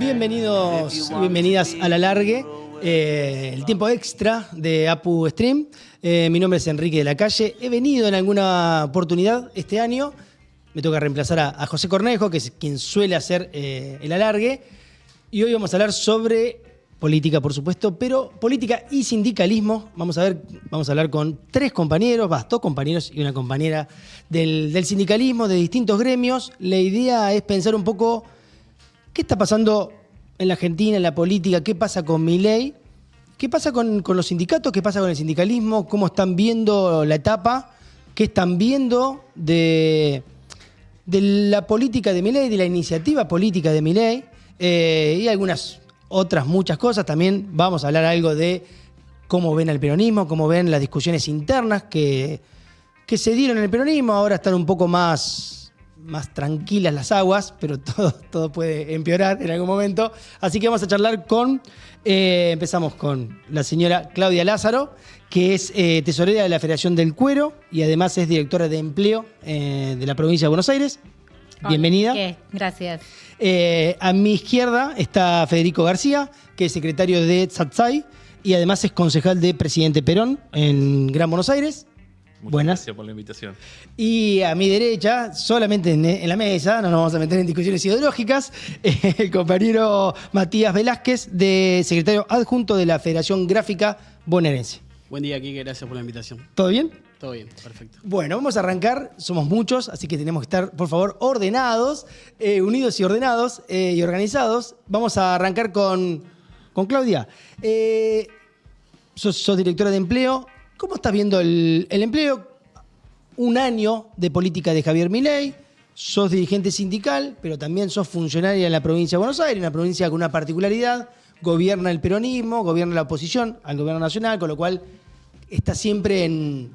Bienvenidos y bienvenidas a La Largue, el tiempo extra de Apu Stream. Mi nombre es Enrique de la Calle. He venido en alguna oportunidad este año. Me toca reemplazar a José Cornejo, que es quien suele hacer el alargue. Y hoy vamos a hablar sobre política, por supuesto, pero política y sindicalismo. Vamos a hablar con dos compañeros y una compañera del sindicalismo, de distintos gremios. La idea es pensar un poco qué está pasando en la Argentina, en la política, qué pasa con Milei, qué pasa con los sindicatos, qué pasa con el sindicalismo, cómo están viendo la etapa, qué están viendo de la política de Milei, de la iniciativa política de Milei, y algunas otras muchas cosas. También vamos a hablar algo de cómo ven al peronismo, cómo ven las discusiones internas que se dieron en el peronismo. Ahora están un poco más tranquilas las aguas, pero todo puede empeorar en algún momento. Así que vamos a charlar empezamos con la señora Claudia Lázaro, que es tesorera de la Federación del Cuero y además es directora de empleo de la provincia de Buenos Aires. Hola, bienvenida. Gracias. A mi izquierda está Federico García, que es secretario de Tsatsai y además es concejal de Presidente Perón en Gran Buenos Aires. Buenas. Gracias por la invitación. Y a mi derecha, solamente en la mesa, no nos vamos a meter en discusiones ideológicas, el compañero Matías Velázquez, secretario adjunto de la Federación Gráfica Bonaerense. Buen día, Kike, gracias por la invitación. ¿Todo bien? Todo bien, perfecto. Bueno, vamos a arrancar. Somos muchos, así que tenemos que estar, por favor, ordenados, unidos y ordenados y organizados. Vamos a arrancar con Claudia. Sos directora de empleo. ¿Cómo estás viendo el empleo? Un año de política de Javier Milei, sos dirigente sindical, pero también sos funcionaria en la provincia de Buenos Aires, una provincia con una particularidad, gobierna el peronismo, gobierna la oposición al gobierno nacional, con lo cual está siempre en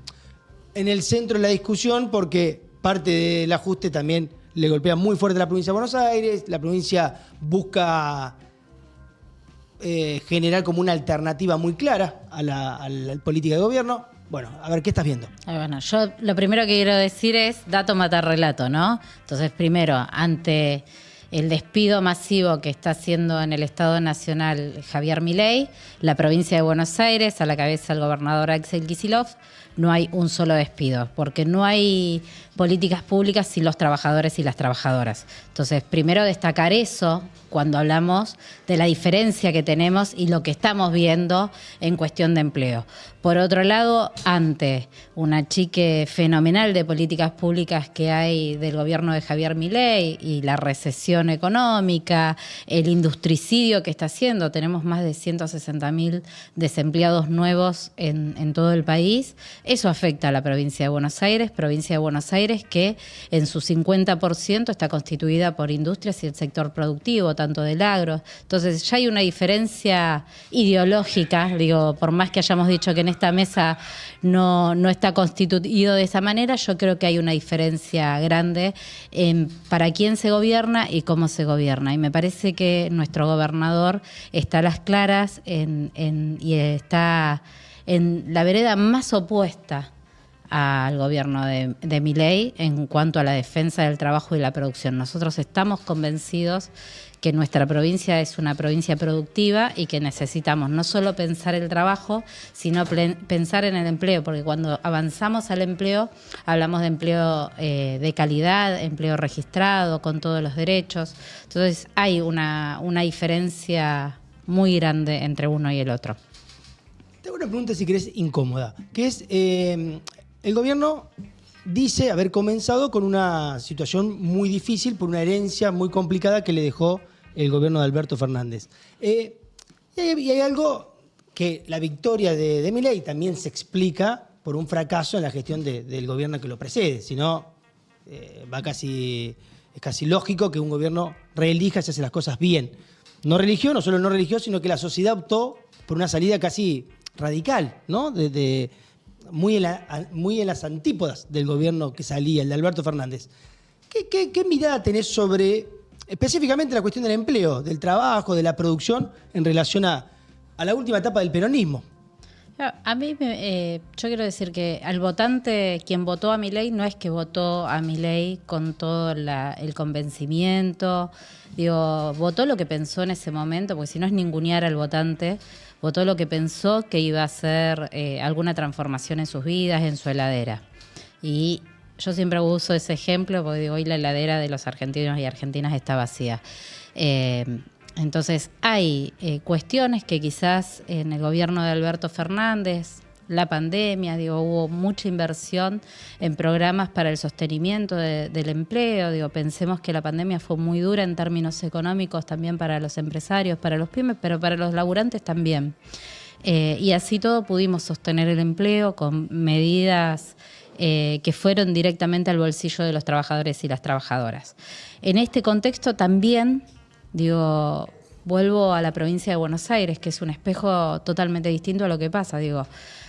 el centro de la discusión porque parte del ajuste también le golpea muy fuerte a la provincia de Buenos Aires, la provincia busca generar como una alternativa muy clara a la política de gobierno. Bueno, a ver, ¿qué estás viendo? Bueno, yo lo primero que quiero decir es dato matar relato, ¿no? Entonces, primero, ante el despido masivo que está haciendo en el Estado Nacional Javier Milei, la provincia de Buenos Aires, a la cabeza del gobernador Axel Kicillof, no hay un solo despido, porque no hay políticas públicas sin los trabajadores y las trabajadoras. Entonces, primero destacar eso cuando hablamos de la diferencia que tenemos y lo que estamos viendo en cuestión de empleo. Por otro lado, ante un achique fenomenal de políticas públicas que hay del gobierno de Javier Milei y la recesión económica, el industricidio que está haciendo, tenemos más de 160.000 desempleados nuevos en todo el país. Eso afecta a la provincia de Buenos Aires que en su 50% está constituida por industrias y el sector productivo, tanto del agro. Entonces ya hay una diferencia ideológica, digo, por más que hayamos dicho que en esta mesa no está constituido de esa manera, yo creo que hay una diferencia grande en para quién se gobierna y cómo se gobierna. Y me parece que nuestro gobernador está a las claras y está en la vereda más opuesta al gobierno de Milei en cuanto a la defensa del trabajo y la producción. Nosotros estamos convencidos que nuestra provincia es una provincia productiva y que necesitamos no solo pensar el trabajo, sino pensar en el empleo, porque cuando avanzamos al empleo, hablamos de empleo de calidad, empleo registrado, con todos los derechos. Entonces hay una diferencia muy grande entre uno y el otro. Te hago una pregunta, si querés, incómoda, que es, el gobierno dice haber comenzado con una situación muy difícil por una herencia muy complicada que le dejó el gobierno de Alberto Fernández. Y hay algo que la victoria de Milei también se explica por un fracaso en la gestión del gobierno que lo precede. Si no, es casi lógico que un gobierno reelija si hace las cosas bien. No solo no religió, sino que la sociedad optó por una salida casi radical, ¿no? Muy en las antípodas del gobierno que salía, el de Alberto Fernández. ¿Qué mirada tenés sobre específicamente la cuestión del empleo, del trabajo, de la producción en relación a la última etapa del peronismo? A mí, yo quiero decir que al votante, quien votó a Milei, no es que votó a Milei con todo el convencimiento, digo, votó lo que pensó en ese momento, porque si no es ningunear al votante, votó lo que pensó que iba a ser alguna transformación en sus vidas, en su heladera. Y yo siempre uso ese ejemplo porque digo, hoy la heladera de los argentinos y argentinas está vacía. Entonces hay cuestiones que quizás en el gobierno de Alberto Fernández, la pandemia, digo, hubo mucha inversión en programas para el sostenimiento del empleo. Pensemos que la pandemia fue muy dura en términos económicos también para los empresarios, para los pymes, pero para los laburantes también. Y así todo pudimos sostener el empleo con medidas que fueron directamente al bolsillo de los trabajadores y las trabajadoras. En este contexto también, vuelvo a la provincia de Buenos Aires, que es un espejo totalmente distinto a lo que pasa,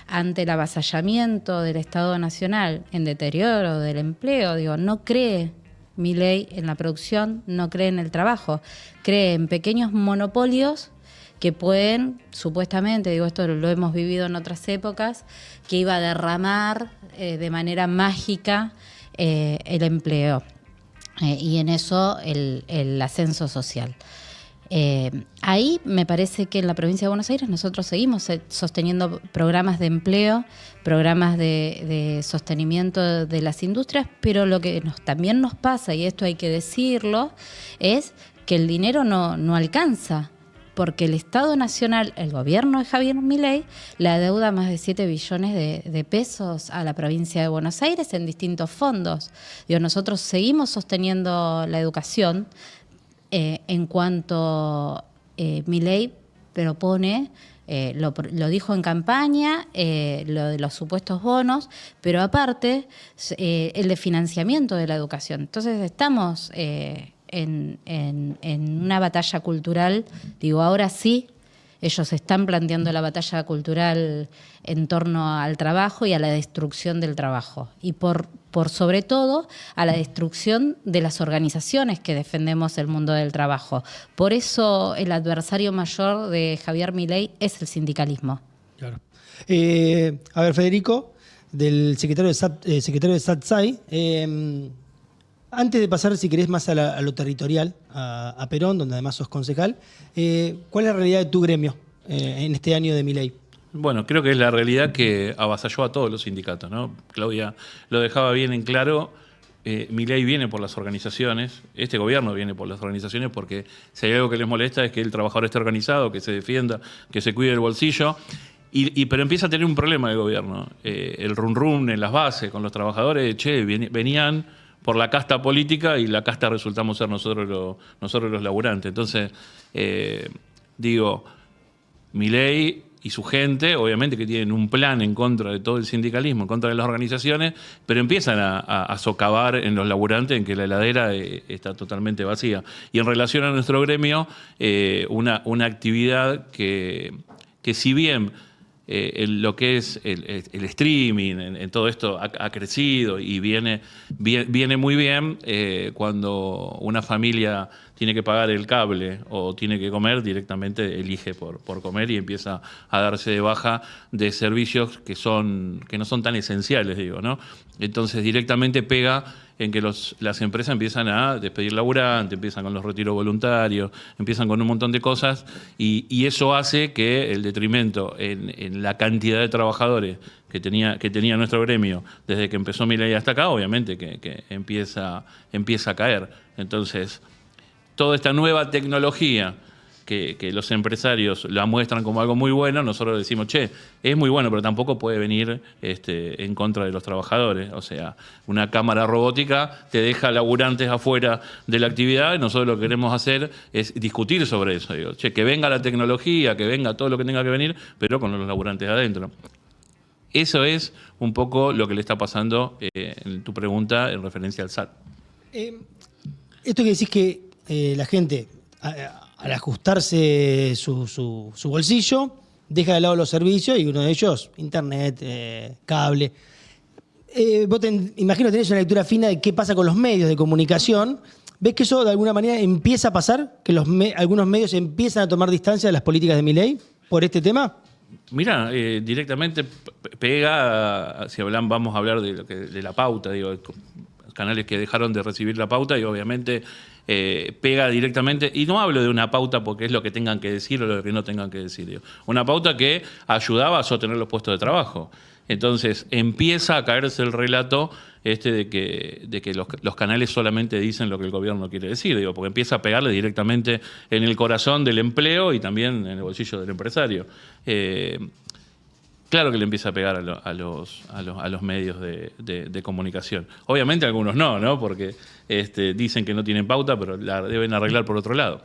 ante el avasallamiento del Estado Nacional en deterioro del empleo, no cree Milei en la producción, no cree en el trabajo, cree en pequeños monopolios que pueden, supuestamente, esto lo hemos vivido en otras épocas, que iba a derramar de manera mágica el empleo y en eso el ascenso social. Ahí me parece que en la provincia de Buenos Aires nosotros seguimos sosteniendo programas de empleo, programas de sostenimiento de las industrias, pero lo que también nos pasa, y esto hay que decirlo, es que el dinero no alcanza, porque el Estado Nacional, el gobierno de Javier Milei, le adeuda más de 7 billones de pesos a la provincia de Buenos Aires en distintos fondos. Nosotros seguimos sosteniendo la educación. En cuanto Milei propone, lo dijo en campaña, lo de los supuestos bonos, pero aparte el de financiamiento de la educación. Entonces estamos en una batalla cultural, ahora sí, ellos están planteando la batalla cultural en torno al trabajo y a la destrucción del trabajo. Y por sobre todo a la destrucción de las organizaciones que defendemos el mundo del trabajo. Por eso el adversario mayor de Javier Milei es el sindicalismo. Claro. A ver, Federico, del secretario de SATSAI, antes de pasar, si querés, más a lo territorial, a Perón, donde además sos concejal, ¿cuál es la realidad de tu gremio en este año de Milei? Bueno, creo que es la realidad que avasalló a todos los sindicatos, ¿no? Claudia lo dejaba bien en claro. Milei viene por las organizaciones, este gobierno viene por las organizaciones porque si hay algo que les molesta es que el trabajador esté organizado, que se defienda, que se cuide el bolsillo. Pero empieza a tener un problema el gobierno. El run en las bases con los trabajadores, venían por la casta política y la casta resultamos ser nosotros los laburantes. Entonces, Milei y su gente, obviamente que tienen un plan en contra de todo el sindicalismo, en contra de las organizaciones, pero empiezan a socavar en los laburantes en que la heladera está totalmente vacía. Y en relación a nuestro gremio, una actividad que si bien lo que es el streaming, en todo esto ha crecido y viene muy bien, cuando una familia tiene que pagar el cable o tiene que comer, directamente elige por comer y empieza a darse de baja de servicios que no son tan esenciales, ¿no? Entonces directamente pega en que las empresas empiezan a despedir laburantes, empiezan con los retiros voluntarios, empiezan con un montón de cosas y eso hace que el detrimento en la cantidad de trabajadores que tenía nuestro gremio desde que empezó Milei hasta acá, obviamente que empieza a caer. Entonces, toda esta nueva tecnología que los empresarios la muestran como algo muy bueno, nosotros decimos, es muy bueno, pero tampoco puede venir en contra de los trabajadores. O sea, una cámara robótica te deja laburantes afuera de la actividad y nosotros lo que queremos hacer es discutir sobre eso. Que venga la tecnología, que venga todo lo que tenga que venir, pero con los laburantes adentro. Eso es un poco lo que le está pasando en tu pregunta en referencia al SAT. Esto que decís que la gente, al ajustarse su bolsillo, deja de lado los servicios y uno de ellos, internet, cable. Vos imagino tenés una lectura fina de qué pasa con los medios de comunicación. ¿Ves que eso de alguna manera empieza a pasar? ¿Que algunos medios empiezan a tomar distancia de las políticas de Milei por este tema? Mira, directamente pega, si vamos a hablar de la pauta, digo, canales que dejaron de recibir la pauta y obviamente pega directamente, y no hablo de una pauta porque es lo que tengan que decir o lo que no tengan que decir, digo. Una pauta que ayudaba a sostener los puestos de trabajo. Entonces empieza a caerse el relato de que los canales solamente dicen lo que el gobierno quiere decir, digo, porque empieza a pegarle directamente en el corazón del empleo y también en el bolsillo del empresario. Claro que le empieza a pegar a los medios de comunicación. Obviamente algunos no, porque dicen que no tienen pauta, pero la deben arreglar por otro lado.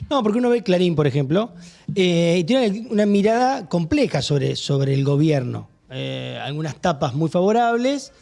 No, porque uno ve Clarín, por ejemplo, y tiene una mirada compleja sobre el gobierno. Algunas tapas muy favorables,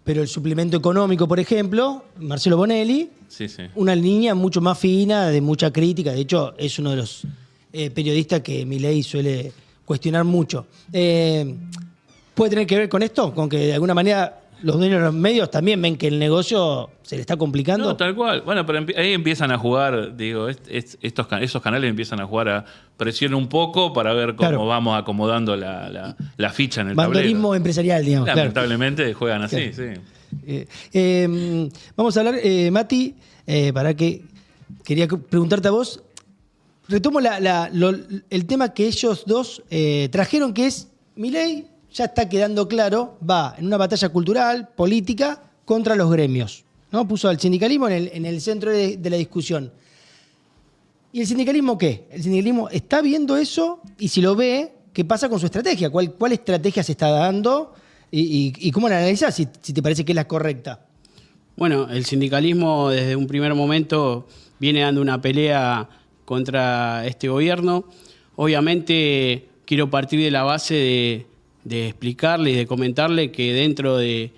pero el suplemento económico, por ejemplo, Marcelo Bonelli, sí. Una línea mucho más fina, de mucha crítica. De hecho, es uno de los periodistas que Milei suele cuestionar mucho. ¿Puede tener que ver con esto? Con que de alguna manera los dueños de los medios también ven que el negocio se le está complicando. No, tal cual. Bueno, pero ahí empiezan a jugar, digo, esos canales empiezan a jugar a presión un poco para ver cómo vamos acomodando la ficha en el tablero. Banderismo empresarial, digamos. Lamentablemente juegan así, sí. Vamos a hablar, Mati, quería preguntarte a vos. Retomo el tema que ellos dos trajeron, que es Milei ya está quedando claro, va en una batalla cultural, política, contra los gremios, ¿no? Puso al sindicalismo en el centro de la discusión. ¿Y el sindicalismo qué? El sindicalismo está viendo eso, y si lo ve, ¿qué pasa con su estrategia? ¿Cuál estrategia se está dando? ¿Y cómo la analizás, si te parece que es la correcta? Bueno, el sindicalismo desde un primer momento viene dando una pelea contra este gobierno. Obviamente quiero partir de la base de explicarle y de comentarle que dentro de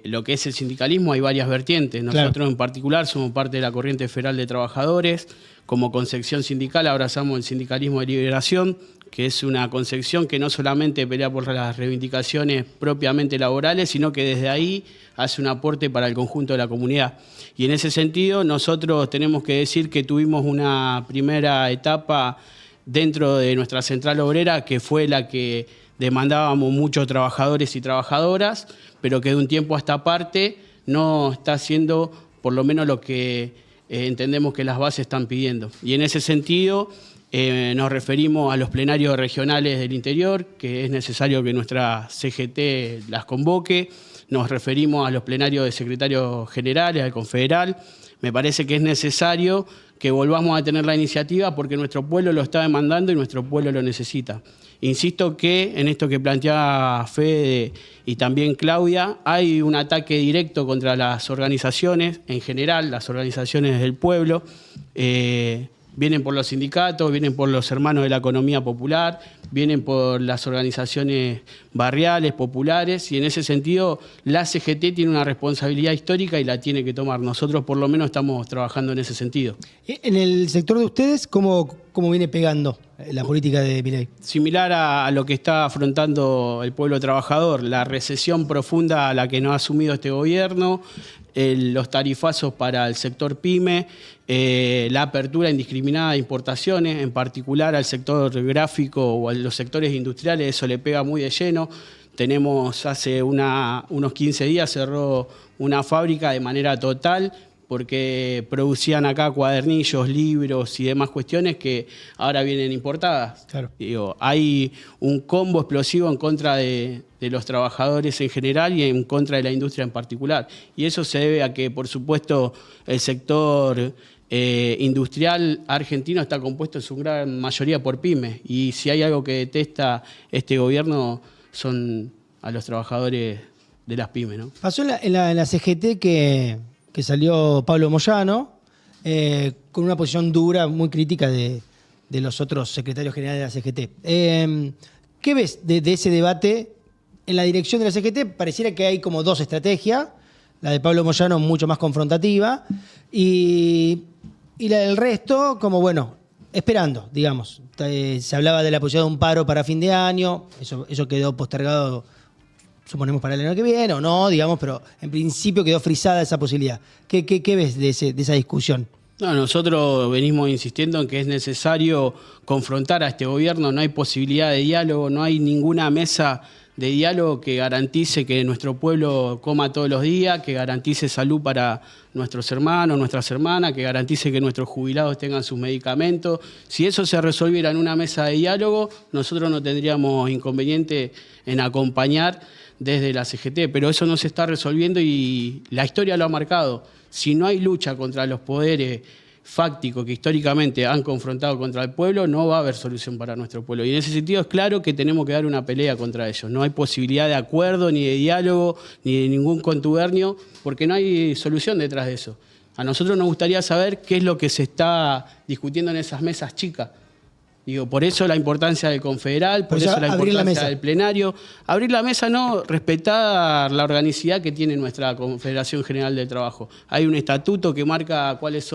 lo que es el sindicalismo hay varias vertientes. Nosotros en particular somos parte de la Corriente Federal de Trabajadores. Como concepción sindical abrazamos el sindicalismo de liberación, que es una concepción que no solamente pelea por las reivindicaciones propiamente laborales, sino que desde ahí hace un aporte para el conjunto de la comunidad. Y en ese sentido nosotros tenemos que decir que tuvimos una primera etapa dentro de nuestra central obrera, que fue la que demandábamos muchos trabajadores y trabajadoras, pero que de un tiempo a esta parte no está haciendo por lo menos lo que entendemos que las bases están pidiendo. Y en ese sentido nos referimos a los plenarios regionales del interior, que es necesario que nuestra CGT las convoque. Nos referimos a los plenarios de secretarios generales, al confederal. Me parece que es necesario que volvamos a tener la iniciativa porque nuestro pueblo lo está demandando y nuestro pueblo lo necesita. Insisto que en esto que plantea Fede y también Claudia, hay un ataque directo contra las organizaciones, en general, las organizaciones del pueblo. Vienen por los sindicatos, vienen por los hermanos de la economía popular, vienen por las organizaciones barriales, populares, y en ese sentido la CGT tiene una responsabilidad histórica y la tiene que tomar. Nosotros por lo menos estamos trabajando en ese sentido. En el sector de ustedes, ¿cómo viene pegando la política de Milei? Similar a lo que está afrontando el pueblo trabajador, la recesión profunda a la que nos ha asumido este gobierno, los tarifazos para el sector pyme, la apertura indiscriminada de importaciones, en particular al sector gráfico o a los sectores industriales, eso le pega muy de lleno. Tenemos hace unos 15 días cerró una fábrica de manera total porque producían acá cuadernillos, libros y demás cuestiones que ahora vienen importadas. Claro. Digo, hay un combo explosivo en contra de los trabajadores en general y en contra de la industria en particular. Y eso se debe a que, por supuesto, el sector industrial argentino está compuesto en su gran mayoría por pymes. Y si hay algo que detesta este gobierno son a los trabajadores de las pymes, ¿no? Pasó en la CGT que salió Pablo Moyano con una posición dura, muy crítica de los otros secretarios generales de la CGT. ¿Qué ves de ese debate? En la dirección de la CGT pareciera que hay como dos estrategias, la de Pablo Moyano mucho más confrontativa y la del resto como, bueno, esperando, digamos. Se hablaba de la posibilidad de un paro para fin de año, eso quedó postergado, suponemos, para el año que viene o no, digamos, pero en principio quedó frisada esa posibilidad. ¿Qué ves de esa discusión? No, nosotros venimos insistiendo en que es necesario confrontar a este gobierno, no hay posibilidad de diálogo, no hay ninguna mesa de diálogo que garantice que nuestro pueblo coma todos los días, que garantice salud para nuestros hermanos, nuestras hermanas, que garantice que nuestros jubilados tengan sus medicamentos. Si eso se resolviera en una mesa de diálogo, nosotros no tendríamos inconveniente en acompañar desde la CGT, pero eso no se está resolviendo y la historia lo ha marcado. Si no hay lucha contra los poderes fácticos que históricamente han confrontado contra el pueblo, no va a haber solución para nuestro pueblo. Y en ese sentido es claro que tenemos que dar una pelea contra ellos. No hay posibilidad de acuerdo, ni de diálogo, ni de ningún contubernio, porque no hay solución detrás de eso. A nosotros nos gustaría saber qué es lo que se está discutiendo en esas mesas chicas. Digo, por eso la importancia del confederal, por eso la importancia del plenario. Abrir la mesa, no, respetar la organicidad que tiene nuestra Confederación General del Trabajo. Hay un estatuto que marca cuál es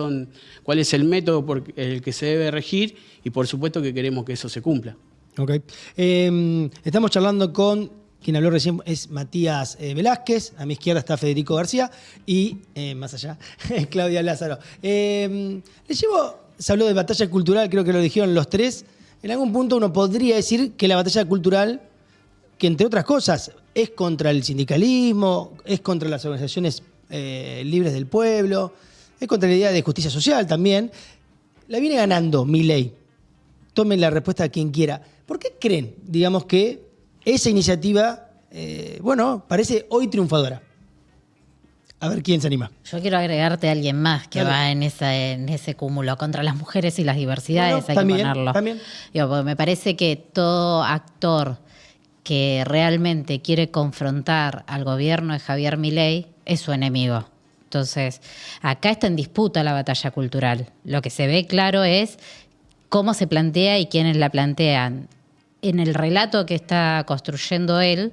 el método por el que se debe regir y por supuesto que queremos que eso se cumpla. Okay. Estamos charlando con quien habló recién, es Matías Velázquez, a mi izquierda está Federico García y más allá, Claudia Lázaro. Se habló de batalla cultural, creo que lo dijeron los tres. En algún punto uno podría decir que la batalla cultural, que entre otras cosas es contra el sindicalismo, es contra las organizaciones libres del pueblo, es contra la idea de justicia social también, la viene ganando Milei. Tomen la respuesta a quien quiera. ¿Por qué creen, digamos, que esa iniciativa, parece hoy triunfadora? A ver quién se anima. Yo quiero agregarte a alguien más que va en ese cúmulo contra las mujeres y las diversidades, hay que ponerlo. También. Porque me parece que todo actor que realmente quiere confrontar al gobierno de Javier Milei es su enemigo. Entonces, acá está en disputa la batalla cultural. Lo que se ve claro es cómo se plantea y quiénes la plantean. En el relato que está construyendo él,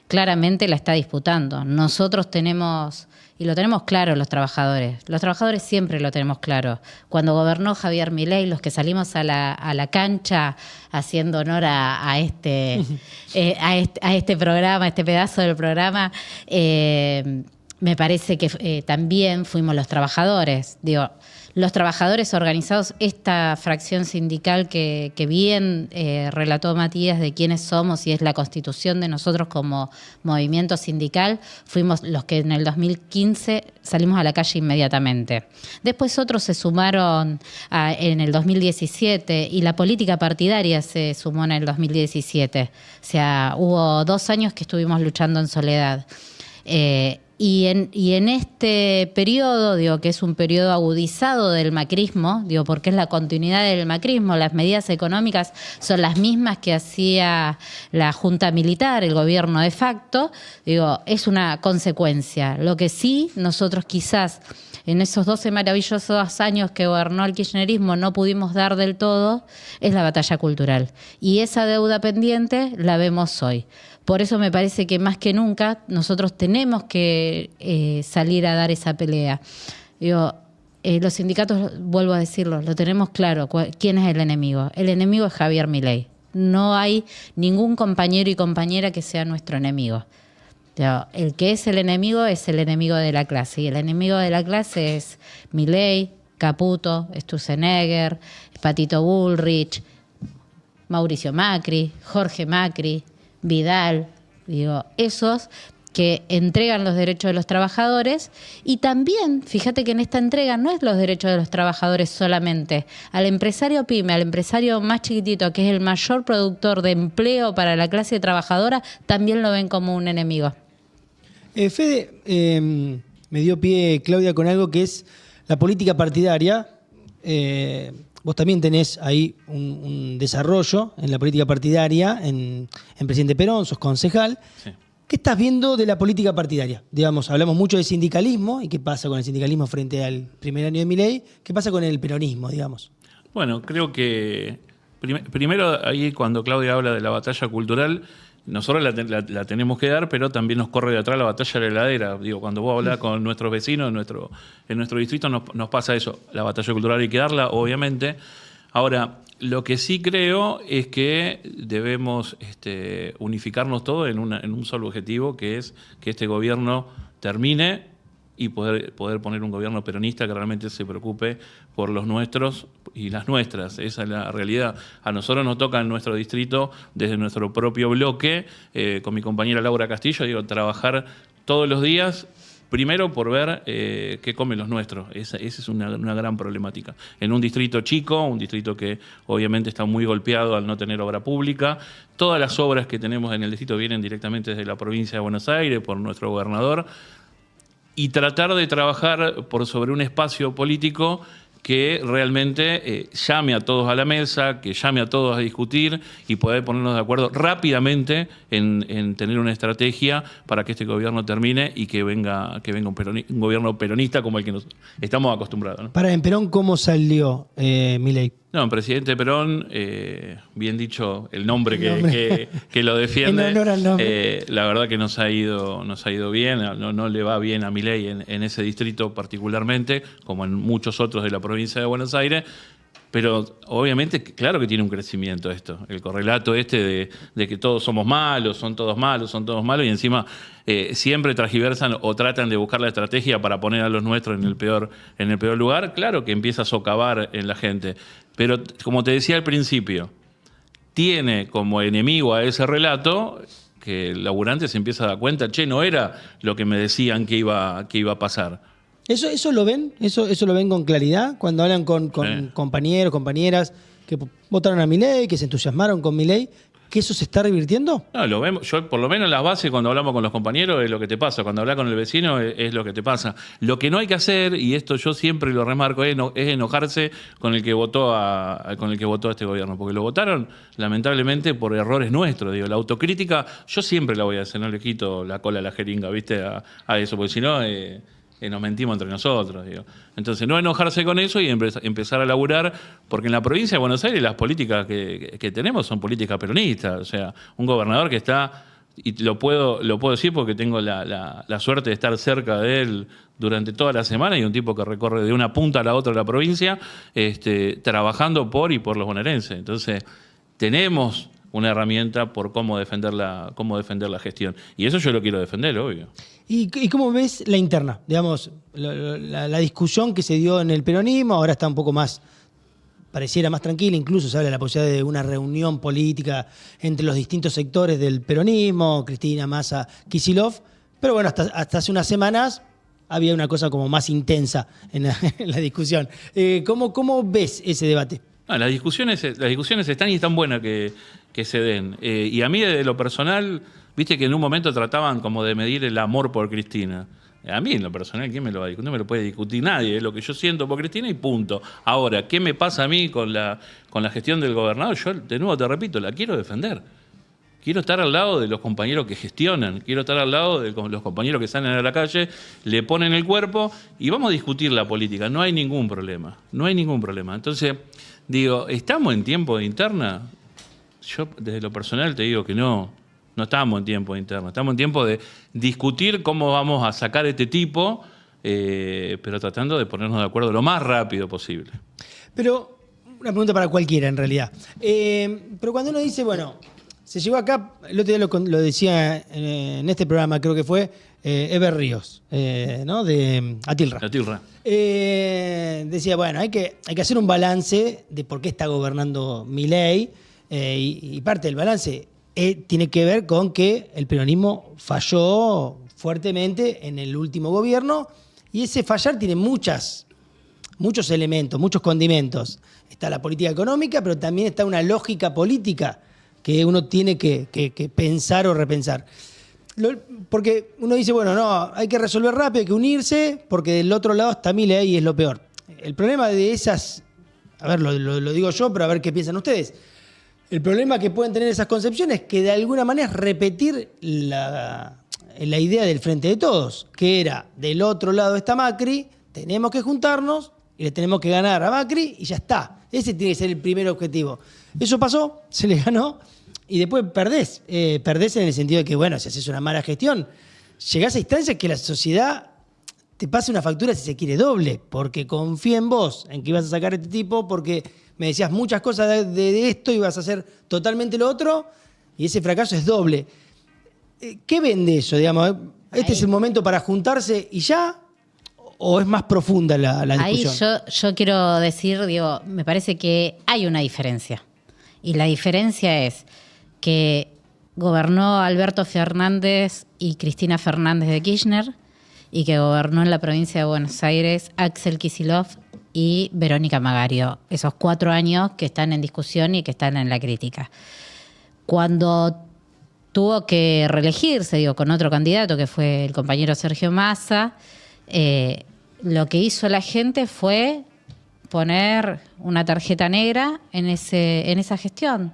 claramente la está disputando. Nosotros tenemos, y lo tenemos claro los trabajadores siempre lo tenemos claro. Cuando gobernó Javier Milei, los que salimos a la cancha haciendo honor a este programa, a este pedazo del programa, me parece que también fuimos los trabajadores. Digo, los trabajadores organizados, esta fracción sindical que bien relató Matías de quiénes somos y es la constitución de nosotros como movimiento sindical, fuimos los que en el 2015 salimos a la calle inmediatamente. Después otros se sumaron en el 2017 y la política partidaria se sumó en el 2017. O sea, hubo 2 años que estuvimos luchando en soledad. Y en este periodo, digo, que es un periodo agudizado del macrismo, digo, porque es la continuidad del macrismo, las medidas económicas son las mismas que hacía la Junta Militar, el gobierno de facto, digo, es una consecuencia. Lo que sí, nosotros quizás en esos 12 maravillosos años que gobernó el kirchnerismo no pudimos dar del todo, es la batalla cultural. Y esa deuda pendiente la vemos hoy. Por eso me parece que más que nunca nosotros tenemos que salir a dar esa pelea. Digo, los sindicatos, vuelvo a decirlo, lo tenemos claro, ¿quién es el enemigo? El enemigo es Javier Milei. No hay ningún compañero y compañera que sea nuestro enemigo. Digo, el que es el enemigo de la clase. Y el enemigo de la clase es Milei, Caputo, Sturzenegger, Patito Bullrich, Mauricio Macri, Jorge Macri, Vidal, digo, esos que entregan los derechos de los trabajadores y también, fíjate que en esta entrega no es los derechos de los trabajadores solamente, al empresario pyme, al empresario más chiquitito, que es el mayor productor de empleo para la clase trabajadora, también lo ven como un enemigo. Fede, me dio pie Claudia con algo que es la política partidaria. Vos también tenés ahí un desarrollo en la política partidaria, en Presidente Perón, sos concejal. Sí. ¿Qué estás viendo de la política partidaria? Digamos, hablamos mucho de sindicalismo y qué pasa con el sindicalismo frente al primer año de Milei. ¿Qué pasa con el peronismo, digamos? Bueno, creo que primero ahí cuando Claudia habla de la batalla cultural, nosotros la tenemos que dar, pero también nos corre de atrás la batalla de la heladera. Digo, cuando vos hablas con nuestros vecinos en nuestro distrito nos pasa eso. La batalla cultural hay que darla, obviamente. Ahora, lo que sí creo es que debemos unificarnos todos en un solo objetivo, que es que este gobierno termine y poder poner un gobierno peronista que realmente se preocupe por los nuestros y las nuestras. Esa es la realidad. A nosotros nos toca en nuestro distrito, desde nuestro propio bloque, con mi compañera Laura Castillo, trabajar todos los días. Primero por ver qué comen los nuestros. Esa es una gran problemática. En un distrito chico, un distrito que obviamente está muy golpeado al no tener obra pública, todas las obras que tenemos en el distrito vienen directamente desde la provincia de Buenos Aires, por nuestro gobernador, y tratar de trabajar sobre un espacio político que realmente llame a todos a la mesa, que llame a todos a discutir y poder ponernos de acuerdo rápidamente en tener una estrategia para que este gobierno termine y que venga un gobierno peronista como el que nos estamos acostumbrados, ¿no? Para en Perón, ¿cómo salió Milei? No, presidente Perón, bien dicho el nombre que lo defiende. En honor al nombre. La verdad que nos ha ido bien, no le va bien a Milei en ese distrito particularmente, como en muchos otros de la provincia de Buenos Aires, pero obviamente, claro que tiene un crecimiento esto, el correlato de que todos somos malos, son todos malos, y encima siempre transgiversan o tratan de buscar la estrategia para poner a los nuestros en el peor lugar. Claro que empieza a socavar en la gente, pero como te decía al principio, tiene como enemigo a ese relato que el laburante se empieza a dar cuenta, no era lo que me decían que iba a pasar. ¿Eso lo ven? ¿Eso lo ven con claridad? Cuando hablan con compañeros, compañeras que votaron a Milei, que se entusiasmaron con Milei, ¿que eso se está revirtiendo? No, lo vemos. Yo, por lo menos en las bases, cuando hablamos con los compañeros, es lo que te pasa. Cuando hablas con el vecino, es lo que te pasa. Lo que no hay que hacer, y esto yo siempre lo remarco, es enojarse con el que votó a este gobierno. Porque lo votaron, lamentablemente, por errores nuestros. Digo, la autocrítica, yo siempre la voy a hacer, no le quito la cola a la jeringa, ¿viste? A eso, porque si no... nos mentimos entre nosotros, digo. Entonces, no enojarse con eso y empezar a laburar, porque en la provincia de Buenos Aires las políticas que tenemos son políticas peronistas. O sea, un gobernador que está, y lo puedo decir porque tengo la suerte de estar cerca de él durante toda la semana, y un tipo que recorre de una punta a la otra de la provincia, trabajando por y por los bonaerenses. Entonces, tenemos una herramienta por cómo defender la gestión. Y eso yo lo quiero defender, obvio. ¿Y cómo ves la interna? Digamos, la discusión que se dio en el peronismo, ahora está un poco más, pareciera más tranquila, incluso se habla de la posibilidad de una reunión política entre los distintos sectores del peronismo, Cristina, Massa, Kicillof, pero bueno, hasta hace unas semanas había una cosa como más intensa en la discusión. ¿Cómo ves ese debate? Las discusiones están y están buenas que se den. Y a mí, de lo personal, viste que en un momento trataban como de medir el amor por Cristina. A mí, en lo personal, ¿quién me lo va a discutir? No me lo puede discutir nadie. Es lo que yo siento por Cristina y punto. Ahora, ¿qué me pasa a mí con la gestión del gobernador? Yo, de nuevo te repito, la quiero defender. Quiero estar al lado de los compañeros que gestionan. Quiero estar al lado de los compañeros que salen a la calle, le ponen el cuerpo y vamos a discutir la política. No hay ningún problema. No hay ningún problema. Entonces, digo, ¿estamos en tiempo de interna? Yo, desde lo personal, te digo que no estamos en tiempo de interna. Estamos en tiempo de discutir cómo vamos a sacar este tipo, pero tratando de ponernos de acuerdo lo más rápido posible. Pero, una pregunta para cualquiera, en realidad. Pero cuando uno dice, bueno, se llegó acá, el otro día lo decía en este programa, creo que fue Eber Ríos, ¿no? De Atilra. Decía, bueno, hay que hacer un balance de por qué está gobernando Milei, y parte del balance tiene que ver con que el peronismo falló fuertemente en el último gobierno, y ese fallar tiene muchos elementos, muchos condimentos. Está la política económica, pero también está una lógica política que uno tiene que pensar o repensar. Porque uno dice, bueno, no, hay que resolver rápido, hay que unirse, porque del otro lado está Milei y es lo peor. El problema de esas, a ver, lo digo yo, pero a ver qué piensan ustedes. El problema que pueden tener esas concepciones es que de alguna manera es repetir la idea del Frente de Todos, que era, del otro lado está Macri, tenemos que juntarnos y le tenemos que ganar a Macri y ya está. Ese tiene que ser el primer objetivo. Eso pasó, se le ganó y después perdés. Perdés en el sentido de que, bueno, si haces una mala gestión, llegás a instancias que la sociedad te pase una factura, si se quiere, doble, porque confía en vos, en que ibas a sacar a este tipo, porque me decías muchas cosas de esto y vas a hacer totalmente lo otro, y ese fracaso es doble. ¿Qué vende eso, digamos? ¿Este es el momento para juntarse y ya? ¿O es más profunda la discusión? Ahí yo quiero decir, digo, me parece que hay una diferencia. Y la diferencia es que gobernó Alberto Fernández y Cristina Fernández de Kirchner, y que gobernó en la provincia de Buenos Aires Axel Kicillof y Verónica Magario. Esos 4 años que están en discusión y que están en la crítica. Cuando tuvo que reelegirse, digo, con otro candidato que fue el compañero Sergio Massa, lo que hizo la gente fue poner una tarjeta negra en esa gestión.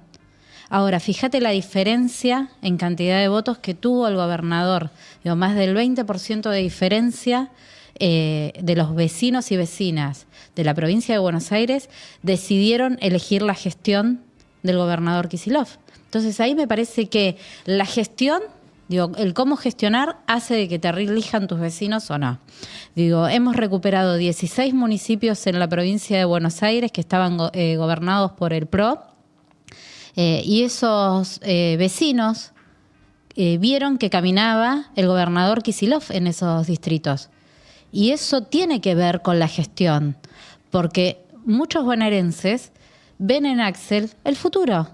Ahora, fíjate la diferencia en cantidad de votos que tuvo el gobernador. Digo, más del 20% de diferencia de los vecinos y vecinas de la provincia de Buenos Aires decidieron elegir la gestión del gobernador Kicillof. Entonces ahí me parece que la gestión, digo, el cómo gestionar hace de que te elijan tus vecinos o no. Digo, hemos recuperado 16 municipios en la provincia de Buenos Aires que estaban gobernados por el PRO, y esos vecinos vieron que caminaba el gobernador Kicillof en esos distritos. Y eso tiene que ver con la gestión, porque muchos bonaerenses ven en Axel el futuro,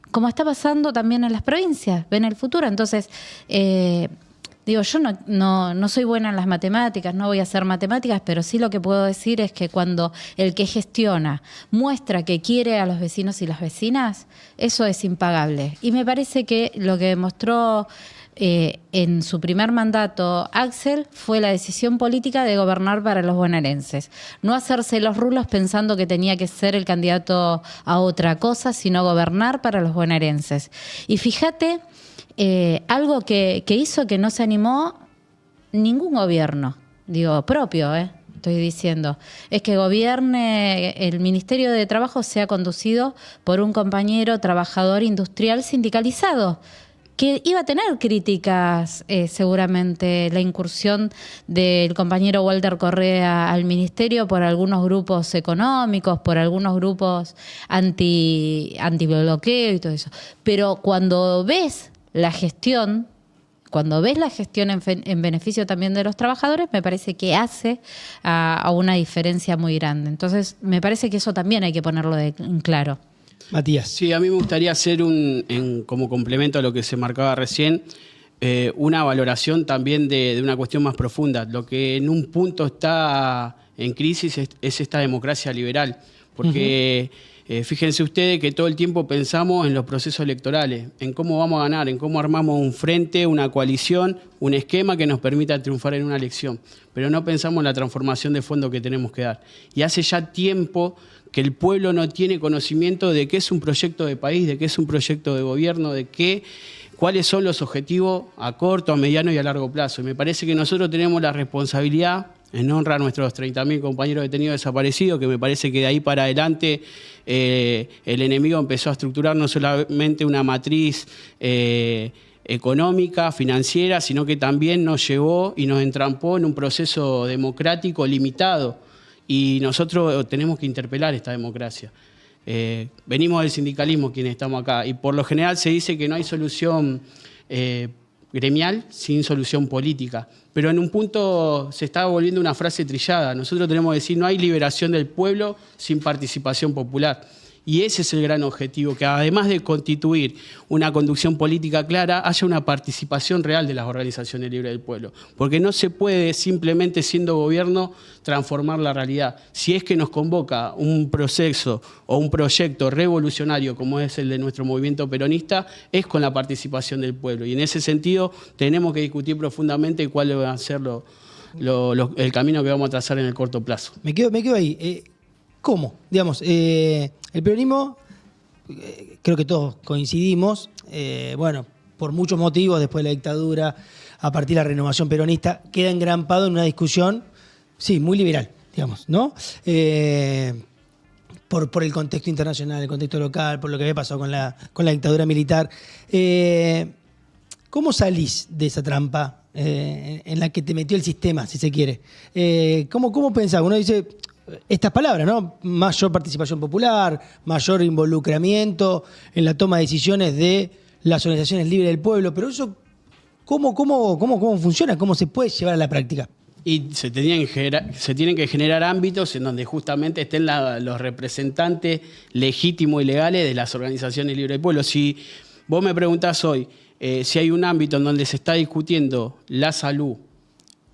como está pasando también en las provincias, ven el futuro. Entonces, digo, yo no soy buena en las matemáticas, no voy a hacer matemáticas, pero sí lo que puedo decir es que cuando el que gestiona muestra que quiere a los vecinos y las vecinas, eso es impagable. Y me parece que lo que demostró en su primer mandato Axel fue la decisión política de gobernar para los bonaerenses. No hacerse los rulos pensando que tenía que ser el candidato a otra cosa, sino gobernar para los bonaerenses. Y fíjate, algo que hizo que no se animó ningún gobierno, digo, propio, estoy diciendo, es que gobierne el Ministerio de Trabajo sea conducido por un compañero trabajador industrial sindicalizado, que iba a tener críticas seguramente la incursión del compañero Walter Correa al ministerio por algunos grupos económicos, por algunos grupos antibloqueo y todo eso. Pero cuando ves la gestión en beneficio también de los trabajadores, me parece que hace a una diferencia muy grande. Entonces, me parece que eso también hay que ponerlo en claro. Matías. Sí, a mí me gustaría hacer como complemento a lo que se marcaba recién, una valoración también de una cuestión más profunda. Lo que en un punto está en crisis es esta democracia liberal, porque fíjense ustedes que todo el tiempo pensamos en los procesos electorales, en cómo vamos a ganar, en cómo armamos un frente, una coalición, un esquema que nos permita triunfar en una elección, pero no pensamos en la transformación de fondo que tenemos que dar. Y hace ya tiempo que el pueblo no tiene conocimiento de qué es un proyecto de país, de qué es un proyecto de gobierno, cuáles son los objetivos a corto, a mediano y a largo plazo. Y me parece que nosotros tenemos la responsabilidad, en honra a nuestros 30.000 compañeros detenidos desaparecidos, que me parece que de ahí para adelante el enemigo empezó a estructurar no solamente una matriz económica, financiera, sino que también nos llevó y nos entrampó en un proceso democrático limitado. Y nosotros tenemos que interpelar esta democracia. Venimos del sindicalismo quienes estamos acá, y por lo general se dice que no hay solución gremial sin solución política. Pero en un punto se está volviendo una frase trillada. Nosotros tenemos que decir, no hay liberación del pueblo sin participación popular. Y ese es el gran objetivo, que además de constituir una conducción política clara, haya una participación real de las organizaciones libres del pueblo. Porque no se puede simplemente siendo gobierno transformar la realidad. Si es que nos convoca un proceso o un proyecto revolucionario como es el de nuestro movimiento peronista, es con la participación del pueblo. Y en ese sentido tenemos que discutir profundamente cuál va a ser el camino que vamos a trazar en el corto plazo. Me quedo ahí. ¿Cómo? Digamos, el peronismo, creo que todos coincidimos, bueno, por muchos motivos, después de la dictadura, a partir de la renovación peronista, queda engrampado en una discusión, sí, muy liberal, digamos, ¿no? Por el contexto internacional, el contexto local, por lo que había pasado con la dictadura militar. ¿Cómo salís de esa trampa en la que te metió el sistema, si se quiere? ¿Cómo pensás? Uno dice estas palabras, ¿no? Mayor participación popular, mayor involucramiento en la toma de decisiones de las organizaciones libres del pueblo, pero eso, ¿cómo funciona? ¿Cómo se puede llevar a la práctica? Y se tienen que generar ámbitos en donde justamente estén los representantes legítimos y legales de las organizaciones libres del pueblo. Si vos me preguntás hoy si hay un ámbito en donde se está discutiendo la salud,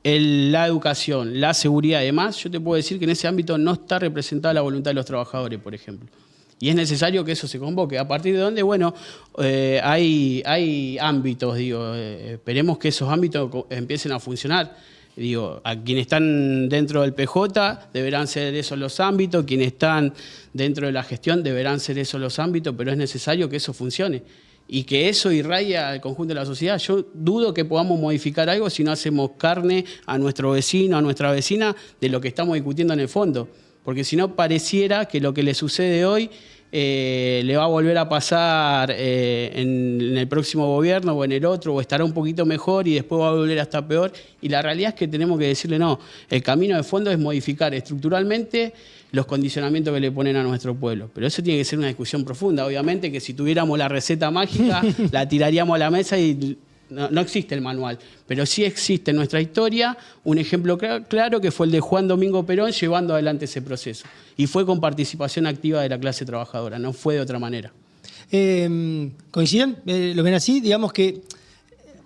la educación, la seguridad y demás, yo te puedo decir que en ese ámbito no está representada la voluntad de los trabajadores, por ejemplo. Y es necesario que eso se convoque. ¿A partir de dónde? Bueno, hay ámbitos, esperemos que esos ámbitos empiecen a funcionar. A quienes están dentro del PJ deberán ser esos los ámbitos, quienes están dentro de la gestión deberán ser esos los ámbitos, pero es necesario que eso funcione y que eso irraie al conjunto de la sociedad. Yo dudo que podamos modificar algo si no hacemos carne a nuestro vecino, a nuestra vecina, de lo que estamos discutiendo en el fondo. Porque si no, pareciera que lo que le sucede hoy le va a volver a pasar en el próximo gobierno o en el otro, o estará un poquito mejor y después va a volver a estar peor. Y la realidad es que tenemos que decirle no. El camino de fondo es modificar estructuralmente los condicionamientos que le ponen a nuestro pueblo. Pero eso tiene que ser una discusión profunda. Obviamente que si tuviéramos la receta mágica, la tiraríamos a la mesa y no existe el manual. Pero sí existe en nuestra historia un ejemplo claro que fue el de Juan Domingo Perón llevando adelante ese proceso. Y fue con participación activa de la clase trabajadora, no fue de otra manera. ¿Coinciden? ¿Lo ven así? Digamos que...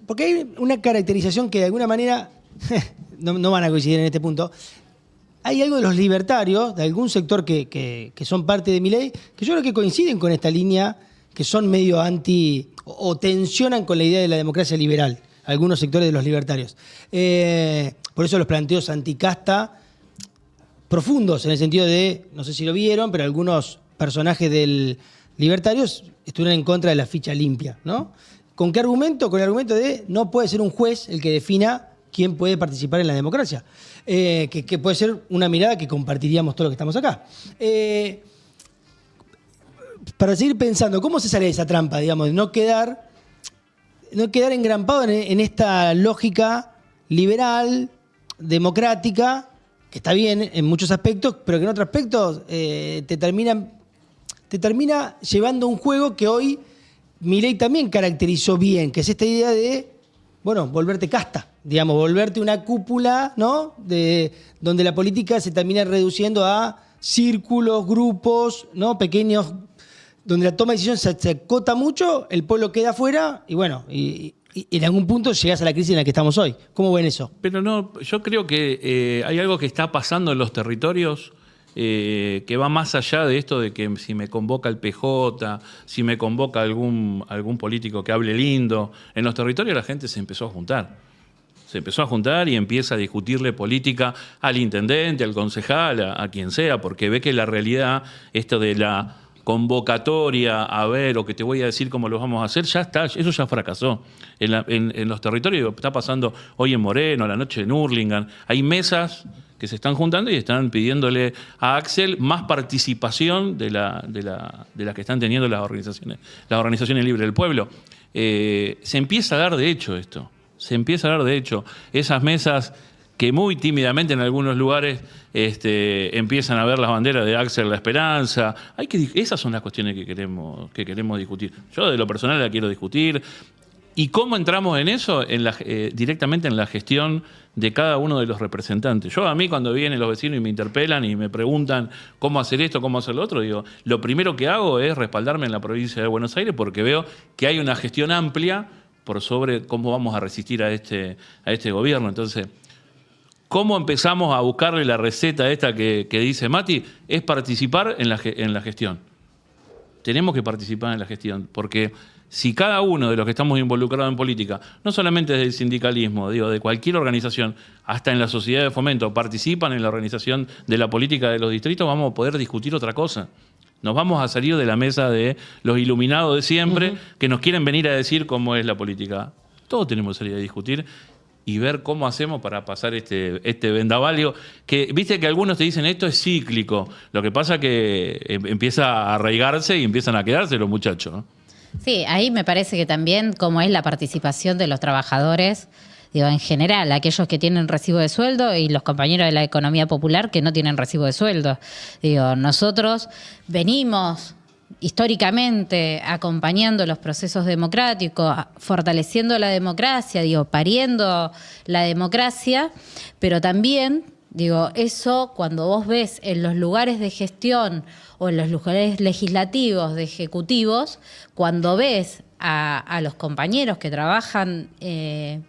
Porque hay una caracterización que de alguna manera... no van a coincidir en este punto. Hay algo de los libertarios, de algún sector que son parte de Milei, que yo creo que coinciden con esta línea, que son medio anti... o tensionan con la idea de la democracia liberal, algunos sectores de los libertarios. Por eso los planteos anticasta profundos, en el sentido de, no sé si lo vieron, pero algunos personajes del libertarios estuvieron en contra de la ficha limpia, ¿no? ¿Con qué argumento? Con el argumento de no puede ser un juez el que defina quién puede participar en la democracia. Que puede ser una mirada que compartiríamos todos los que estamos acá. Para seguir pensando, ¿cómo se sale de esa trampa, digamos, de no quedar engrampado en esta lógica liberal, democrática, que está bien en muchos aspectos, pero que en otros aspectos te termina llevando a un juego que hoy Milei también caracterizó bien, que es esta idea de, bueno, volverte casta, digamos, volverte una cúpula, ¿no? Donde la política se termina reduciendo a círculos, grupos, ¿no? Pequeños, donde la toma de decisión se acota mucho, el pueblo queda afuera y bueno, y en algún punto llegas a la crisis en la que estamos hoy. ¿Cómo ven eso? Pero no, yo creo que hay algo que está pasando en los territorios que va más allá de esto de que si me convoca el PJ, si me convoca algún político que hable lindo. En los territorios la gente se empezó a juntar. Se empezó a juntar y empieza a discutirle política al intendente, al concejal, a quien sea, porque ve que la realidad, esto de la convocatoria, a ver, o que te voy a decir cómo lo vamos a hacer, ya está, eso ya fracasó. En los territorios está pasando hoy en Moreno, la noche en Hurlingham, hay mesas que se están juntando y están pidiéndole a Axel más participación de la que están teniendo las organizaciones libres del pueblo. Se empieza a dar de hecho esto, esas mesas que muy tímidamente en algunos lugares empiezan a ver las banderas de Axel La Esperanza. Esas son las cuestiones que queremos discutir. Yo de lo personal la quiero discutir. ¿Y cómo entramos en eso? Directamente en la gestión de cada uno de los representantes. A mí cuando vienen los vecinos y me interpelan y me preguntan cómo hacer esto, cómo hacer lo otro, digo, lo primero que hago es respaldarme en la provincia de Buenos Aires porque veo que hay una gestión amplia por sobre cómo vamos a resistir a este gobierno. Entonces, ¿cómo empezamos a buscarle la receta esta que dice Mati? Es participar en la gestión. Tenemos que participar en la gestión, porque si cada uno de los que estamos involucrados en política, no solamente desde el sindicalismo, de cualquier organización, hasta en la sociedad de fomento, participan en la organización de la política de los distritos, vamos a poder discutir otra cosa. Nos vamos a salir de la mesa de los iluminados de siempre, que nos quieren venir a decir cómo es la política. Todos tenemos que salir a discutir y ver cómo hacemos para pasar este vendavalio, que viste que algunos te dicen esto es cíclico, lo que pasa que empieza a arraigarse y empiezan a quedarse los muchachos, ¿no? Sí, ahí me parece que también como es la participación de los trabajadores, en general, aquellos que tienen recibo de sueldo y los compañeros de la economía popular que no tienen recibo de sueldo. Nosotros venimos históricamente acompañando los procesos democráticos, fortaleciendo la democracia, pariendo la democracia, pero también, eso cuando vos ves en los lugares de gestión o en los lugares legislativos, de ejecutivos, cuando ves a los compañeros que trabajan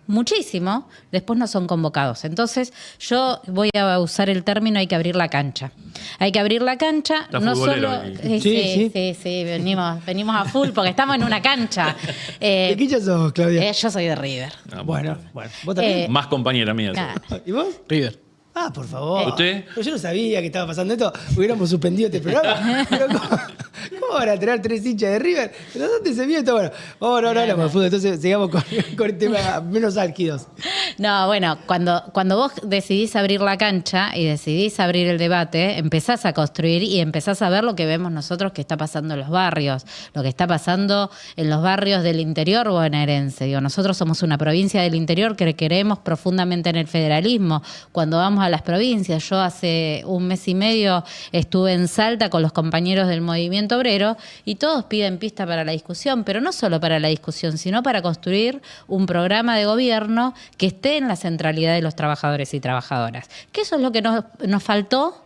muchísimo, después no son convocados. Entonces, yo voy a usar el término hay que abrir la cancha. Hay que abrir la cancha, Está no futbolero solo... ahí. Sí, venimos a full porque estamos en una cancha. ¿De qué hincha sos, Claudia? Yo soy de River. Bueno, ¿vos también? Más compañera mía. Claro. ¿Y vos? River. Ah, por favor. ¿Usted? Pero yo no sabía que estaba pasando esto. Hubiéramos suspendido este programa. Pero ¿cómo van a traer 3 hinchas de River? ¿Pero dónde se vio esto? Bueno, no hablamos de fútbol. Entonces sigamos con temas menos álgidos. No, bueno, cuando vos decidís abrir la cancha y decidís abrir el debate, empezás a construir y empezás a ver lo que vemos nosotros que está pasando en los barrios, lo que está pasando en los barrios del interior bonaerense. Nosotros somos una provincia del interior que creemos profundamente en el federalismo. Cuando vamos a las provincias, yo hace 1 mes y medio estuve en Salta con los compañeros del movimiento obrero y todos piden pista para la discusión, pero no solo para la discusión, sino para construir un programa de gobierno que esté en la centralidad de los trabajadores y trabajadoras. Que eso es lo que nos faltó.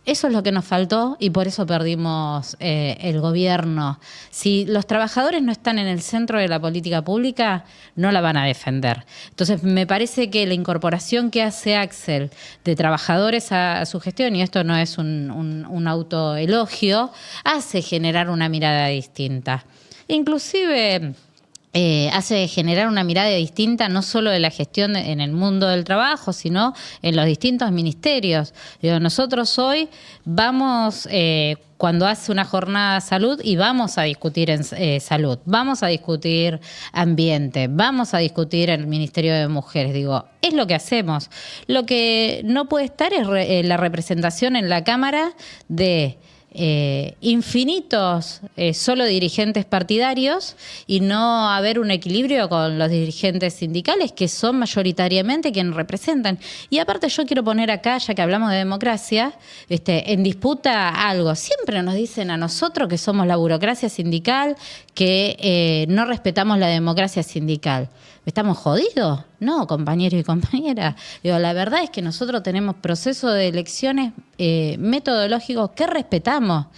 Eso es lo que nos faltó y por eso perdimos el gobierno. Si los trabajadores no están en el centro de la política pública, no la van a defender. Entonces, me parece que la incorporación que hace Axel de trabajadores a su gestión, y esto no es un autoelogio, hace generar una mirada distinta. Inclusive... hace generar una mirada distinta no solo de la gestión en el mundo del trabajo, sino en los distintos ministerios. Nosotros hoy vamos, cuando hace una jornada de salud, y vamos a discutir en salud, vamos a discutir ambiente, vamos a discutir el Ministerio de Mujeres. Es lo que hacemos. Lo que no puede estar es la representación en la Cámara de... infinitos solo dirigentes partidarios y no haber un equilibrio con los dirigentes sindicales que son mayoritariamente quienes representan. Y aparte yo quiero poner acá, ya que hablamos de democracia, en disputa algo. Siempre nos dicen a nosotros que somos la burocracia sindical, que no respetamos la democracia sindical. ¿Estamos jodidos? No, compañeros y compañeras. La verdad es que nosotros tenemos procesos de elecciones metodológicos que respetamos.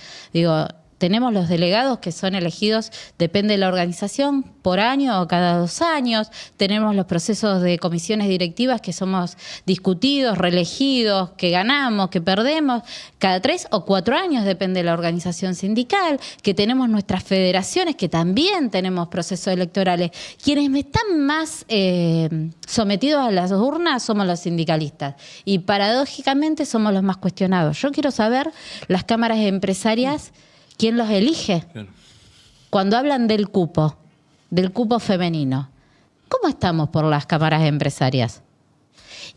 Tenemos los delegados que son elegidos, depende de la organización, por año o cada 2 años. Tenemos los procesos de comisiones directivas que somos discutidos, reelegidos, que ganamos, que perdemos, cada 3 o 4 años, depende de la organización sindical. Que tenemos nuestras federaciones, que también tenemos procesos electorales. Quienes están más sometidos a las urnas somos los sindicalistas. Y paradójicamente somos los más cuestionados. Yo quiero saber, las cámaras empresarias, ¿quién los elige? Claro. Cuando hablan del cupo femenino, ¿cómo estamos por las cámaras empresarias?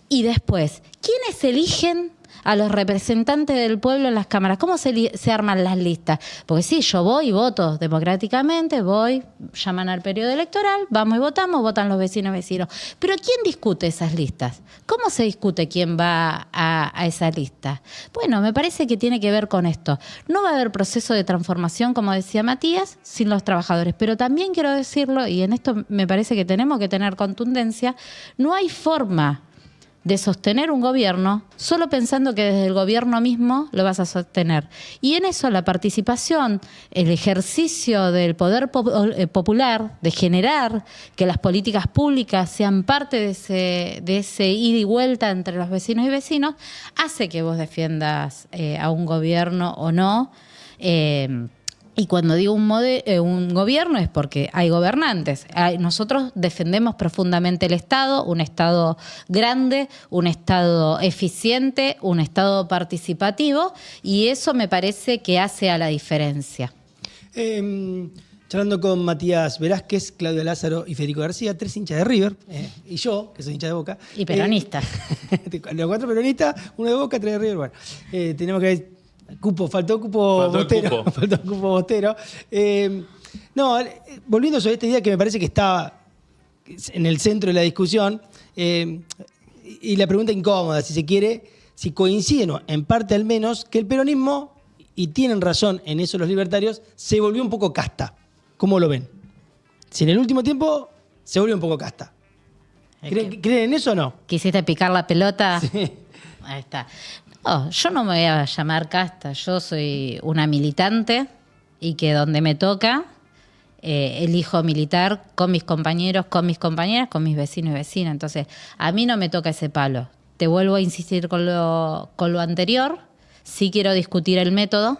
Y después, ¿quiénes eligen a los representantes del pueblo en las cámaras? ¿Cómo se arman las listas? Porque sí, yo voy y voto democráticamente, llaman al periodo electoral, vamos y votamos, votan los vecinos. Pero ¿quién discute esas listas? ¿Cómo se discute quién va a esa lista? Bueno, me parece que tiene que ver con esto. No va a haber proceso de transformación, como decía Matías, sin los trabajadores. Pero también quiero decirlo, y en esto me parece que tenemos que tener contundencia, no hay forma de sostener un gobierno solo pensando que desde el gobierno mismo lo vas a sostener. Y en eso la participación, el ejercicio del poder popular, de generar que las políticas públicas sean parte de ese ida y vuelta entre los vecinos y vecinos, hace que vos defiendas a un gobierno o no. Y cuando digo un gobierno es porque hay gobernantes. Nosotros defendemos profundamente el Estado, un Estado grande, un Estado eficiente, un Estado participativo, y eso me parece que hace a la diferencia. Charlando con Matías Velázquez, Claudia Lázaro y Federico García, 3 hinchas de River, y yo, que soy hincha de Boca. Y peronista. Los 4 peronistas, 1 de Boca, 3 de River. Bueno, tenemos que... Faltó cupo Bostero. Volviendo sobre esta idea que me parece que está en el centro de la discusión, y la pregunta incómoda, si se quiere, si coinciden, en parte al menos, que el peronismo y tienen razón en eso los libertarios, se volvió un poco casta. ¿Cómo lo ven? Si en el último tiempo se volvió un poco casta. ¿Creen en eso o no? ¿Quisiste picar la pelota? Sí. Ahí está. No, yo no me voy a llamar casta. Yo soy una militante y que donde me toca elijo militar con mis compañeros, con mis compañeras, con mis vecinos y vecinas. Entonces, a mí no me toca ese palo. Te vuelvo a insistir con lo anterior. Sí quiero discutir el método.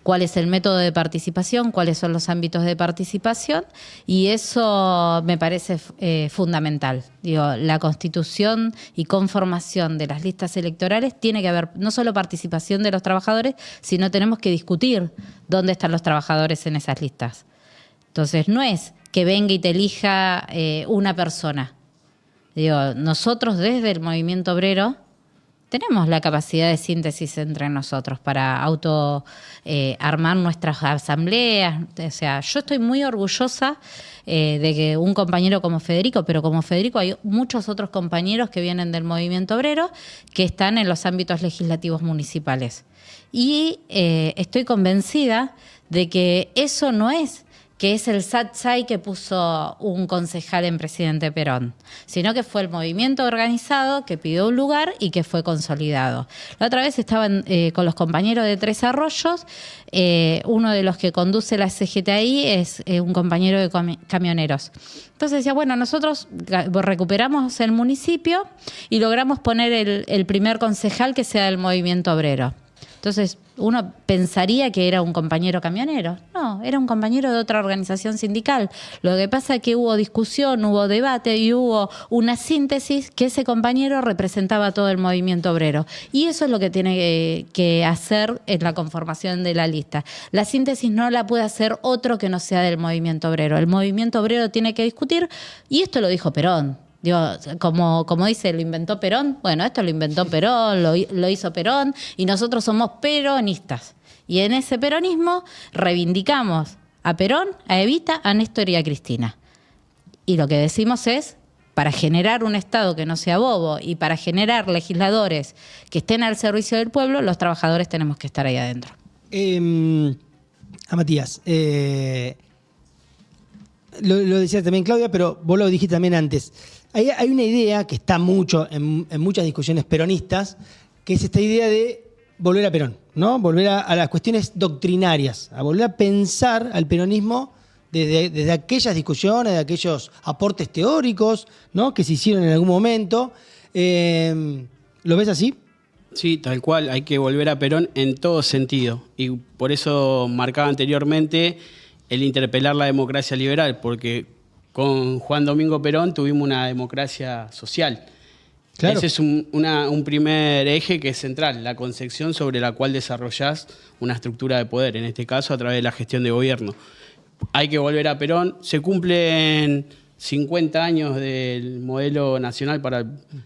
¿Cuál es el método de participación? ¿Cuáles son los ámbitos de participación? Y eso me parece fundamental. Digo, la constitución y conformación de las listas electorales tiene que haber no solo participación de los trabajadores, sino tenemos que discutir dónde están los trabajadores en esas listas. Entonces, no es que venga y te elija una persona. Digo, nosotros desde el movimiento obrero tenemos la capacidad de síntesis entre nosotros para armar nuestras asambleas. O sea, yo estoy muy orgullosa de que un compañero como Federico, pero como Federico hay muchos otros compañeros que vienen del movimiento obrero que están en los ámbitos legislativos municipales. Y estoy convencida de que eso no es que es el satsai que puso un concejal en Presidente Perón, sino que fue el movimiento organizado que pidió un lugar y que fue consolidado. La otra vez estaban con los compañeros de Tres Arroyos, uno de los que conduce la CGTI es un compañero de camioneros. Entonces decía, bueno, nosotros recuperamos el municipio y logramos poner el primer concejal que sea del movimiento obrero. Entonces, uno pensaría que era un compañero camionero. No, era un compañero de otra organización sindical. Lo que pasa es que hubo discusión, hubo debate y hubo una síntesis que ese compañero representaba todo el movimiento obrero. Y eso es lo que tiene que hacer en la conformación de la lista. La síntesis no la puede hacer otro que no sea del movimiento obrero. El movimiento obrero tiene que discutir, y esto lo dijo Perón. Digo, como dice, ¿lo inventó Perón? Bueno, esto lo inventó Perón, lo hizo Perón, y nosotros somos peronistas. Y en ese peronismo reivindicamos a Perón, a Evita, a Néstor y a Cristina. Y lo que decimos es, para generar un Estado que no sea bobo y para generar legisladores que estén al servicio del pueblo, los trabajadores tenemos que estar ahí adentro. A Matías, lo decía también Claudia, pero vos lo dijiste también antes. Hay una idea que está mucho en muchas discusiones peronistas, que es esta idea de volver a Perón, ¿no? Volver a las cuestiones doctrinarias, a volver a pensar al peronismo desde aquellas discusiones, de aquellos aportes teóricos, ¿no? Que se hicieron en algún momento. ¿Lo ves así? Sí, tal cual. Hay que volver a Perón en todo sentido. Y por eso marcaba anteriormente el interpelar la democracia liberal, porque con Juan Domingo Perón tuvimos una democracia social. Claro. Ese es un primer eje que es central, la concepción sobre la cual desarrollás una estructura de poder, en este caso a través de la gestión de gobierno. Hay que volver a Perón. Se cumplen 50 años del modelo nacional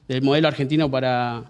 del modelo argentino para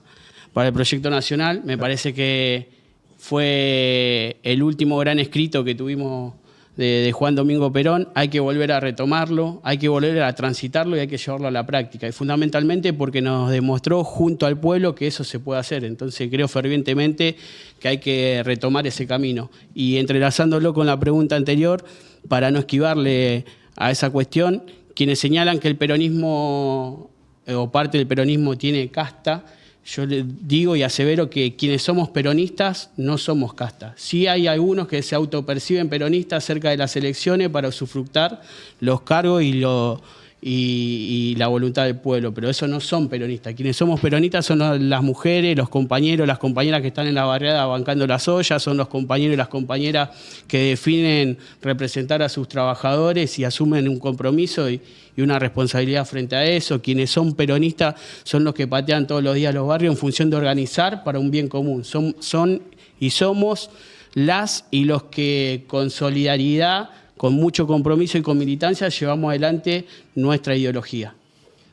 el proyecto nacional. Me parece que fue el último gran escrito que tuvimos de Juan Domingo Perón. Hay que volver a retomarlo, hay que volver a transitarlo y hay que llevarlo a la práctica. Y fundamentalmente porque nos demostró junto al pueblo que eso se puede hacer. Entonces creo fervientemente que hay que retomar ese camino. Y entrelazándolo con la pregunta anterior, para no esquivarle a esa cuestión, quienes señalan que el peronismo o parte del peronismo tiene casta, yo le digo y asevero que quienes somos peronistas no somos casta. Sí hay algunos que se autoperciben peronistas cerca de las elecciones para usufructar los cargos y la voluntad del pueblo, pero esos no son peronistas. Quienes somos peronistas son las mujeres, los compañeros, las compañeras que están en la barriada bancando las ollas, son los compañeros y las compañeras que definen representar a sus trabajadores y asumen un compromiso y una responsabilidad frente a eso. Quienes son peronistas son los que patean todos los días los barrios en función de organizar para un bien común. Son y somos las y los que con solidaridad, con mucho compromiso y con militancia llevamos adelante nuestra ideología.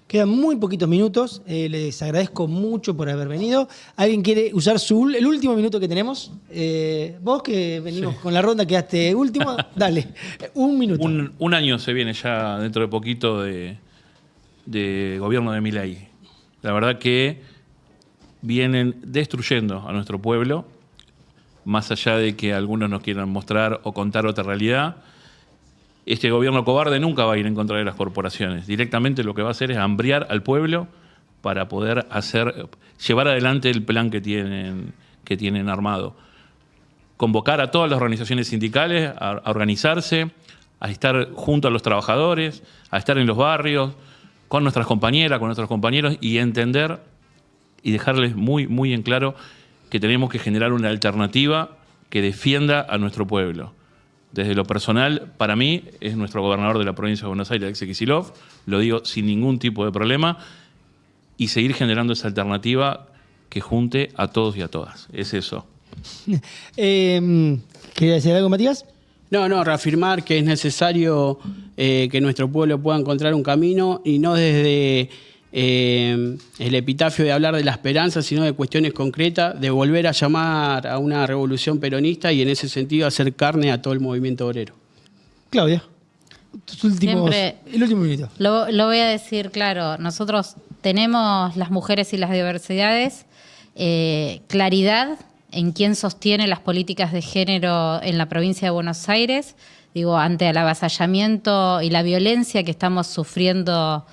Quedan muy poquitos minutos, les agradezco mucho por haber venido. ¿Alguien quiere usar el último minuto que tenemos? Vos que venimos con la ronda, quedaste último, dale, un minuto. Un año se viene ya dentro de poquito de gobierno de Milei. La verdad que vienen destruyendo a nuestro pueblo. más allá de que algunos nos quieran mostrar o contar otra realidad. Este gobierno cobarde nunca va a ir en contra de las corporaciones. Directamente lo que va a hacer es hambriar al pueblo para poder llevar adelante el plan que tienen armado. Convocar a todas las organizaciones sindicales a organizarse, a estar junto a los trabajadores, a estar en los barrios, con nuestras compañeras, con nuestros compañeros, y entender y dejarles muy, muy en claro que tenemos que generar una alternativa que defienda a nuestro pueblo. Desde lo personal, para mí, es nuestro gobernador de la provincia de Buenos Aires, Axel Kicillof, lo digo sin ningún tipo de problema, y seguir generando esa alternativa que junte a todos y a todas. Es eso. ¿Quería decir algo, Matías? No, reafirmar que es necesario que nuestro pueblo pueda encontrar un camino, y no desde el epitafio de hablar de la esperanza, sino de cuestiones concretas, de volver a llamar a una revolución peronista y en ese sentido hacer carne a todo el movimiento obrero. Claudia, el último minuto. Lo voy a decir claro, nosotros tenemos las mujeres y las diversidades, claridad en quién sostiene las políticas de género en la provincia de Buenos Aires, digo, ante el avasallamiento y la violencia que estamos sufriendo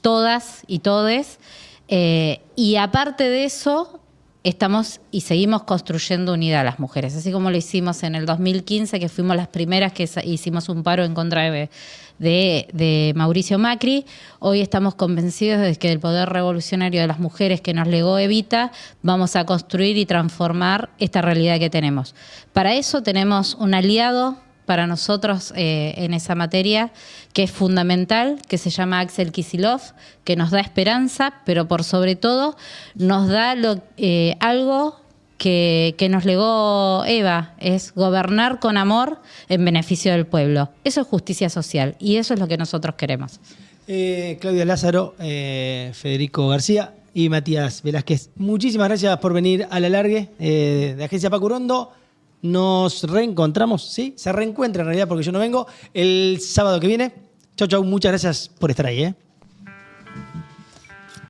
todas y todes, y aparte de eso, estamos y seguimos construyendo unidad las mujeres, así como lo hicimos en el 2015, que fuimos las primeras que hicimos un paro en contra de Mauricio Macri. Hoy estamos convencidos de que el poder revolucionario de las mujeres que nos legó Evita, vamos a construir y transformar esta realidad que tenemos. Para eso tenemos un aliado para nosotros en esa materia, que es fundamental, que se llama Axel Kicillof, que nos da esperanza, pero por sobre todo nos da algo que nos legó Eva, es gobernar con amor en beneficio del pueblo. Eso es justicia social y eso es lo que nosotros queremos. Claudia Lázaro, Federico García y Matías Velázquez, muchísimas gracias por venir a La Largue de Agencia Paco Urondo. Nos reencontramos, ¿sí? Se reencuentra en realidad porque yo no vengo el sábado que viene. Chau, muchas gracias por estar ahí,